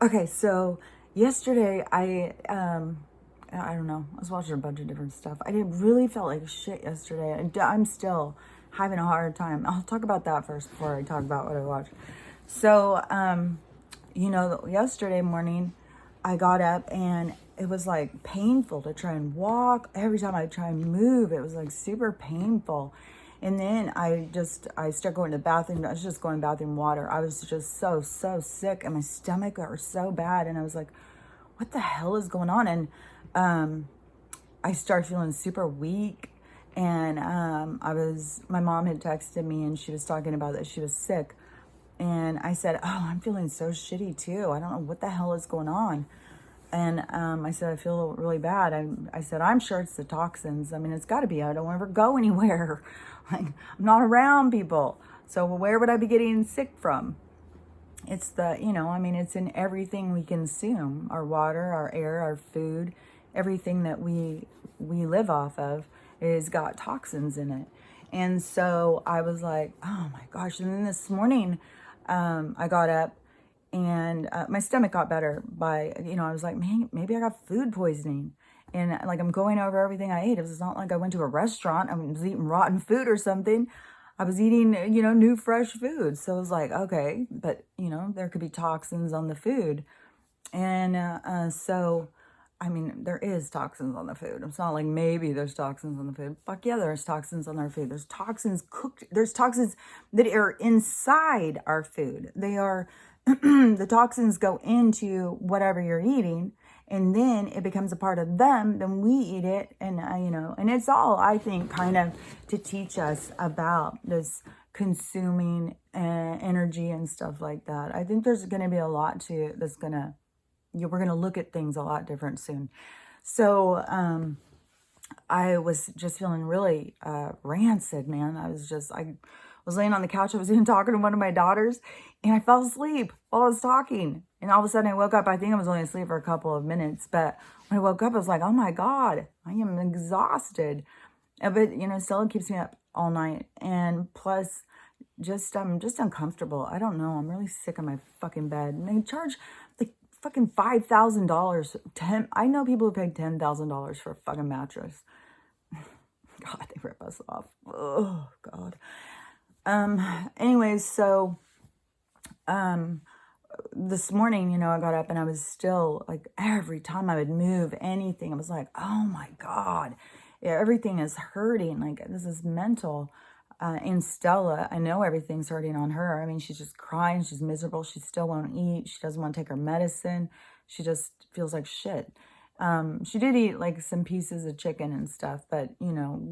Okay, so yesterday I don't know, I was watching a bunch of different stuff. I didn't really felt like shit yesterday. I'm still having a hard time. I'll talk about that first before I talk about what I watched. So, yesterday morning I got up and it was like painful to try and walk. Every time I try and move, it was like super painful. And then I started going to the bathroom. I was just going to the bathroom water. I was just so sick and my stomach hurt so bad. And I was like, what the hell is going on? And I started feeling super weak. And my mom had texted me and she was talking about that she was sick. And I said, oh, I'm feeling so shitty too. I don't know what the hell is going on. And I said, I feel really bad. I said, I'm sure it's the toxins. I mean, it's got to be. I don't ever go anywhere. Like, I'm not around people. So where would I be getting sick from? It's it's in everything we consume. Our water, our air, our food, everything that we live off of is got toxins in it. And so I was like, oh my gosh. And then this morning, I got up and my stomach got better I was like, man, maybe I got food poisoning. And like, I'm going over everything I ate. It was not like I went to a restaurant. I was eating rotten food or something. I was eating, new fresh food. So I was like, okay, but there could be toxins on the food. And I mean, there is toxins on the food. It's not like maybe there's toxins on the food. Fuck yeah, there's toxins on our food. There's toxins cooked. There's toxins that are inside our food. They are, the toxins go into whatever you're eating, and then it becomes a part of them. Then we eat it, and and it's all, I think, kind of to teach us about this consuming energy and stuff like that. I think there's going to be a lot to that's going to we're going to look at things a lot different soon. So I was just feeling really rancid, man. I was laying on the couch. I was even talking to one of my daughters, and I fell asleep while I was talking. And all of a sudden I woke up. I think I was only asleep for a couple of minutes, but when I woke up, I was like, oh my God, I am exhausted. But still it keeps me up all night. And plus, I'm just uncomfortable. I don't know. I'm really sick of my fucking bed. And they charge like fucking $5,000. I know people who paid $10,000 for a fucking mattress. God, they rip us off. Oh God. Anyways, so this morning, I got up and I was still like, every time I would move anything, I was like, oh my God, everything is hurting. Like, this is mental. And Stella, I know everything's hurting on her. I mean, she's just crying. She's miserable. She still won't eat. She doesn't want to take her medicine. She just feels like shit. She did eat like some pieces of chicken and stuff, but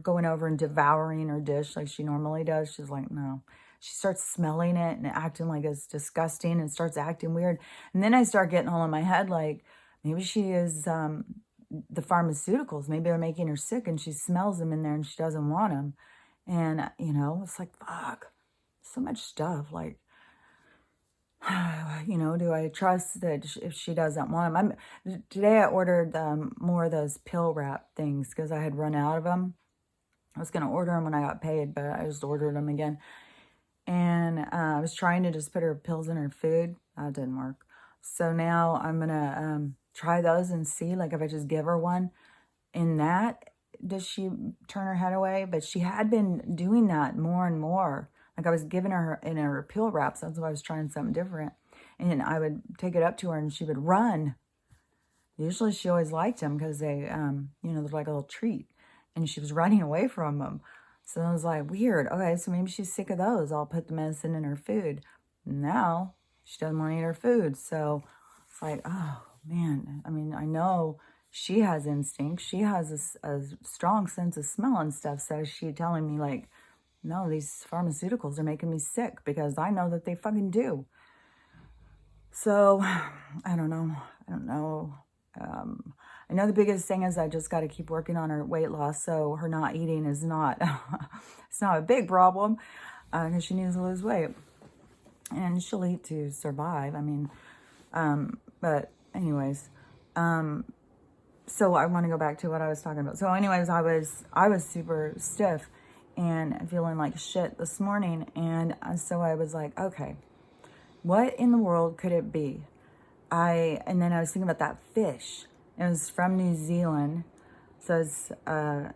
going over and devouring her dish like she normally does, she's like, no. She starts smelling it and acting like it's disgusting and starts acting weird. And then I start getting all in my head, like, maybe she is the pharmaceuticals. Maybe they're making her sick and she smells them in there and she doesn't want them. And, it's like, fuck, so much stuff. Like, do I trust that if she doesn't want them? Today I ordered more of those pill wrap things because I had run out of them. I was going to order them when I got paid, but I just ordered them again. And I was trying to just put her pills in her food. That didn't work. So now I'm going to try those and see, like, if I just give her one in that, does she turn her head away? But she had been doing that more and more. Like, I was giving her in her pill wraps. That's why I was trying something different. And I would take it up to her and she would run. Usually she always liked them because they, they're like a little treat. And she was running away from them. So I was like, weird. Okay, so maybe she's sick of those. I'll put the medicine in her food. Now she doesn't want to eat her food. So it's like, oh, man. I mean, I know she has instinct. She has a strong sense of smell and stuff. So she's telling me, like, no, these pharmaceuticals are making me sick because I know that they fucking do. So I don't know. I know the biggest thing is I just got to keep working on her weight loss. So her not eating is not, it's not a big problem because she needs to lose weight. And she'll eat to survive. I mean, but anyways, so I want to go back to what I was talking about. So anyways, I was super stiff and feeling like shit this morning. And so I was like, okay, what in the world could it be and then I was thinking about that fish. It was from New Zealand. So it's,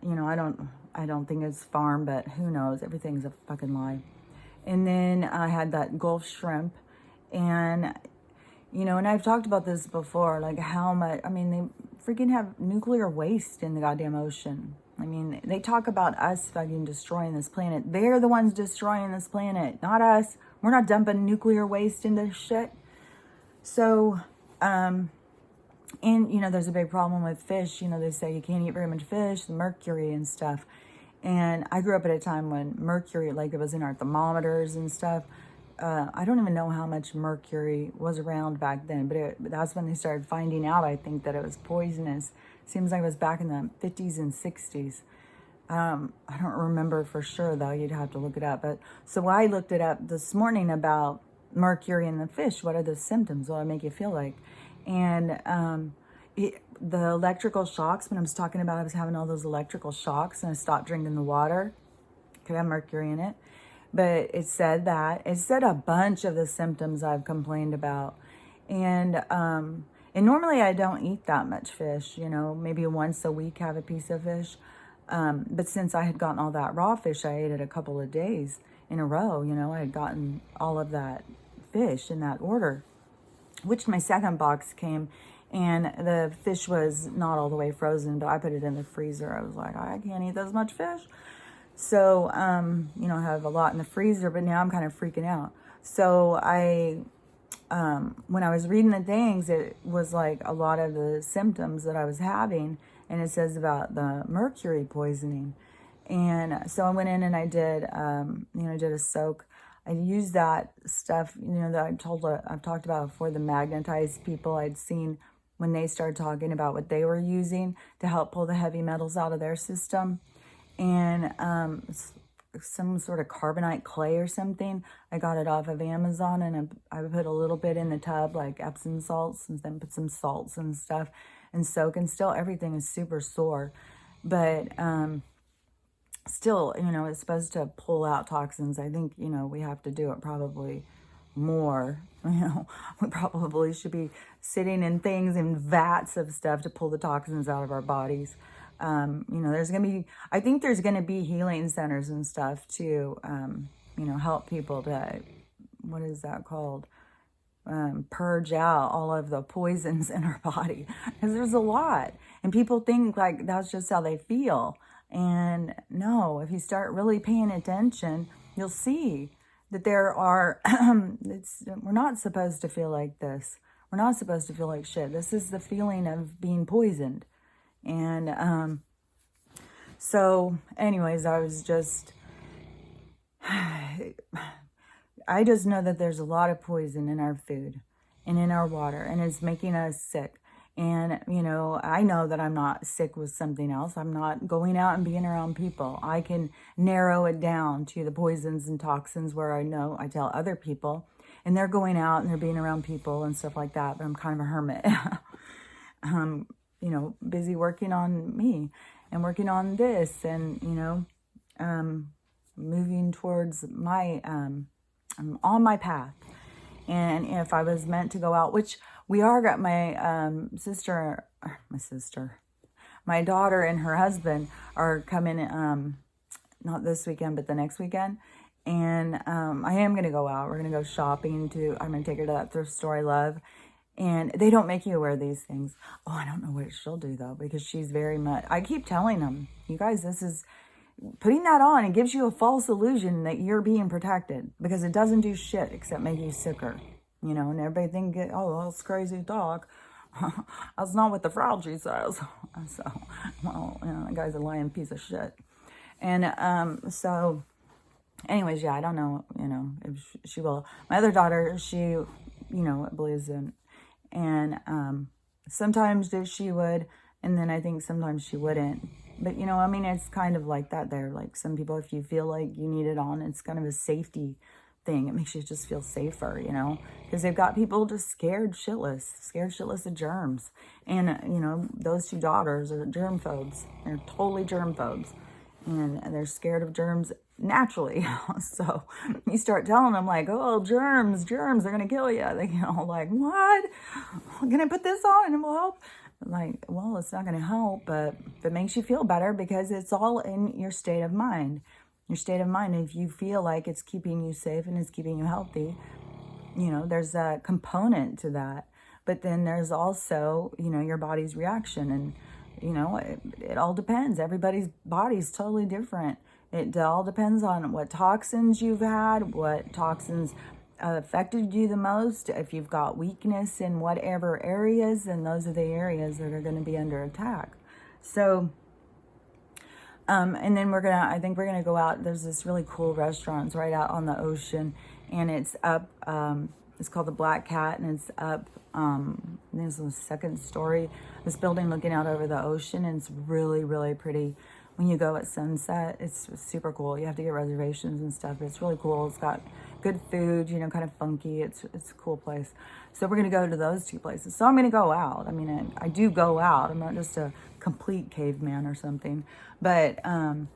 you know, I don't think it's farm, but who knows? Everything's a fucking lie. And then I had that Gulf shrimp, and, you know, and I've talked about this before, like how much, I mean, they freaking have nuclear waste in the goddamn ocean. I mean, they talk about us fucking destroying this planet. They're the ones destroying this planet, not us. We're not dumping nuclear waste into shit. So, and, you know, there's a big problem with fish. You know, they say you can't eat very much fish, the mercury and stuff. And I grew up at a time when mercury, like it was in our thermometers and stuff. I don't even know how much mercury was around back then, but that's when they started finding out, I think, that it was poisonous. Seems like it was back in the 50s and 60s. I don't remember for sure, though. You'd have to look it up. But so I looked it up this morning about mercury in the fish. What are the symptoms? What do it make you feel like? And the electrical shocks, when I was talking about I was having all those electrical shocks and I stopped drinking the water, could have mercury in it. But it said a bunch of the symptoms I've complained about. And normally I don't eat that much fish, you know, maybe once a week have a piece of fish. But since I had gotten all that raw fish, I ate it a couple of days in a row. You know, I had gotten all of that fish in that order, which my second box came, and the fish was not all the way frozen, but I put it in the freezer. I was like, I can't eat this much fish. So, you know, I have a lot in the freezer, but now I'm kind of freaking out. So when I was reading the things, it was like a lot of the symptoms that I was having, and it says about the mercury poisoning. And so I went in and I did, you know, I did a soak. I used that stuff, you know, that I've talked about before, the magnetized people I'd seen when they started talking about what they were using to help pull the heavy metals out of their system. And some sort of carbonite clay or something. I got it off of Amazon, and I put a little bit in the tub, like Epsom salts, and then put some salts and stuff and soak, and still everything is super sore. But still, you know, it's supposed to pull out toxins. I think, you know, we have to do it probably more. You know, we probably should be sitting in things in vats of stuff to pull the toxins out of our bodies. You know, I think there's going to be healing centers and stuff to, you know, help people to, what is that called? Purge out all of the poisons in our body. Because there's a lot. And people think like that's just how they feel. And no, if you start really paying attention, you'll see that there are, we're not supposed to feel like this. We're not supposed to feel like shit. This is the feeling of being poisoned. And so anyways, I just know that there's a lot of poison in our food and in our water, and it's making us sick. And, you know, I know that I'm not sick with something else. I'm not going out and being around people. I can narrow it down to the poisons and toxins where I know I tell other people, and they're going out and they're being around people and stuff like that. But I'm kind of a hermit. You know, busy working on me and working on this, and, you know, moving towards my, I'm on my path. And if I was meant to go out, which we are, got my my daughter and her husband are coming, not this weekend, but the next weekend. And I am going to go out. We're going to go shopping I'm going to take her to that thrift store I love. And they don't make you wear these things. Oh, I don't know what she'll do, though, because she's very much... I keep telling them, you guys, this is... Putting that on, it gives you a false illusion that you're being protected, because it doesn't do shit except make you sicker. You know, and everybody think, oh, that's crazy talk. That's not what the Frauci says. So, well, you know, that guy's a lying piece of shit. And so... Anyways, yeah, I don't know, you know, if she will. My other daughter, she, you know, believes in... And sometimes she would, and then I think sometimes she wouldn't. But, you know, I mean, it's kind of like that there. Like some people, if you feel like you need it on, it's kind of a safety thing. It makes you just feel safer, you know, because they've got people just scared shitless of germs. And, you know, those two daughters are germ phobes. They're totally germ phobes. And they're scared of germs naturally. So you start telling them like, oh, germs, they're going to kill you. They get all like, what? Can I put this on and it will help? Like, well, it's not going to help, but if it makes you feel better, because it's all in your state of mind. Your state of mind, if you feel like it's keeping you safe and it's keeping you healthy, there's a component to that. But then there's also, your body's reaction. And, it all depends. Everybody's body's totally different. It all depends on what toxins you've had, what toxins affected you the most. If you've got weakness in whatever areas, then those are the areas that are going to be under attack. So, and then I think we're going to go out. There's this really cool restaurant. It's right out on the ocean, and it's up, it's called the Black Cat, and it's up, there's a second story, this building looking out over the ocean, and it's really, really pretty. When you go at sunset, it's super cool. You have to get reservations and stuff, but it's really cool. It's got good food, kind of funky. It's a cool place. So we're going to go to those two places. So I'm going to go out. I mean, I do go out. I'm not just a complete caveman or something, but, I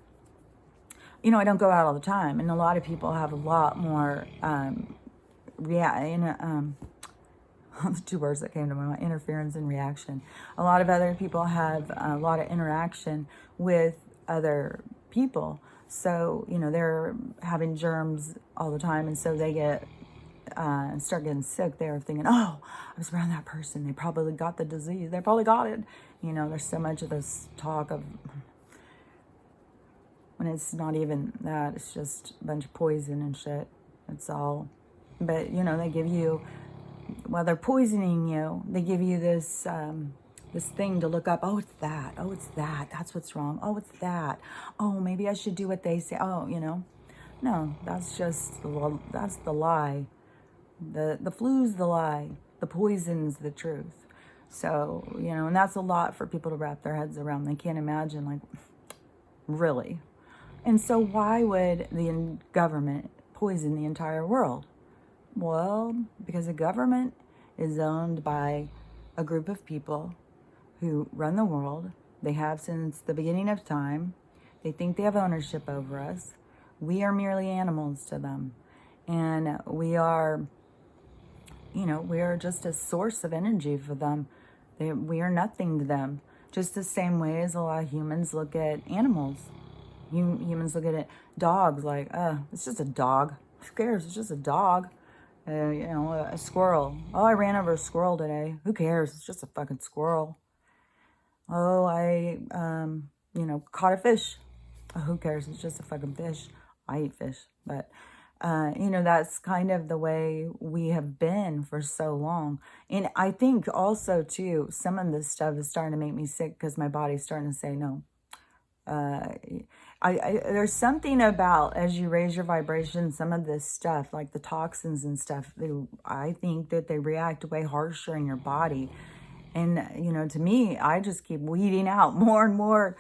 don't go out all the time. And a lot of people have a lot more, the two words that came to my mind, interference and reaction. A lot of other people have a lot of interaction with other people. So, they're having germs all the time. And so they start getting sick. They're thinking, oh, I was around that person. They probably got the disease. They probably got it. There's so much of this talk of, when it's not even that, it's just a bunch of poison and shit. It's all, but, they give you, while they're poisoning you, they give you this, this thing to look up. Oh, it's that. Oh, it's that. That's what's wrong. Oh, it's that. Oh, maybe I should do what they say. Oh, no, that's the lie. The flu's the lie. The poison's the truth. So, and that's a lot for people to wrap their heads around. They can't imagine, like, really. And so why would the government poison the entire world? Well, because the government is owned by a group of people who run the world. They have since the beginning of time. They think they have ownership over us. We are merely animals to them. And we are, we are just a source of energy for them. We are nothing to them. Just the same way as a lot of humans look at animals. Humans look at it, dogs, like, it's just a dog. Who cares? It's just a dog. A squirrel. Oh, I ran over a squirrel today. Who cares? It's just a fucking squirrel. Oh, I, caught a fish. Oh, who cares? It's just a fucking fish. I eat fish. But, that's kind of the way we have been for so long. And I think also, too, some of this stuff is starting to make me sick because my body's starting to say no. There's something about, as you raise your vibration, some of this stuff, like the toxins and stuff, I think that they react way harsher in your body. And, to me, I just keep weeding out more and more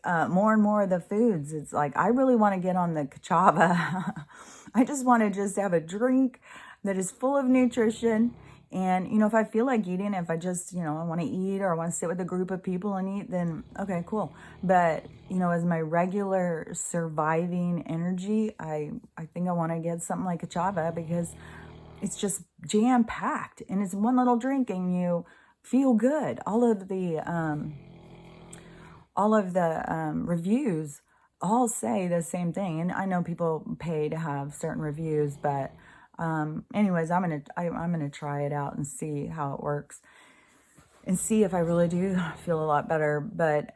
of the foods. It's like, I really want to get on the cachava. I just want to just have a drink that is full of nutrition. And, if I feel like eating, if I just, I want to eat or I want to sit with a group of people and eat, then okay, cool. But, as my regular surviving energy, I think I want to get something like cachava because it's just jam-packed and it's one little drink and you feel good. All of the reviews all say the same thing. And I know people pay to have certain reviews, but anyways, I'm gonna try it out and see how it works and see if I really do feel a lot better. But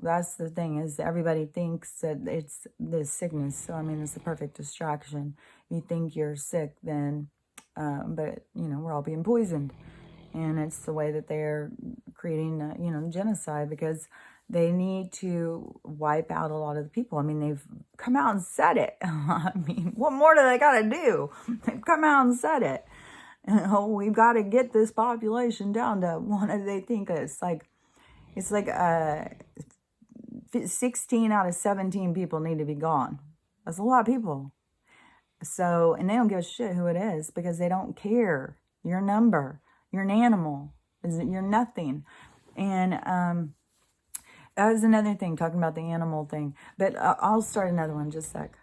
that's the thing, is everybody thinks that it's this sickness. So it's the perfect distraction. If you think you're sick, then but we're all being poisoned, and it's the way that they're creating genocide, because they need to wipe out a lot of the people. They've come out and said it. What more do they got to do? They've come out and said it. We've got to get this population down to one. They think it's like 16 out of 17 people need to be gone. That's a lot of people. So, and they don't give a shit who it is because they don't care. You're a number. You're an animal. You're nothing. And that was another thing, talking about the animal thing. But I'll start another one in just a sec.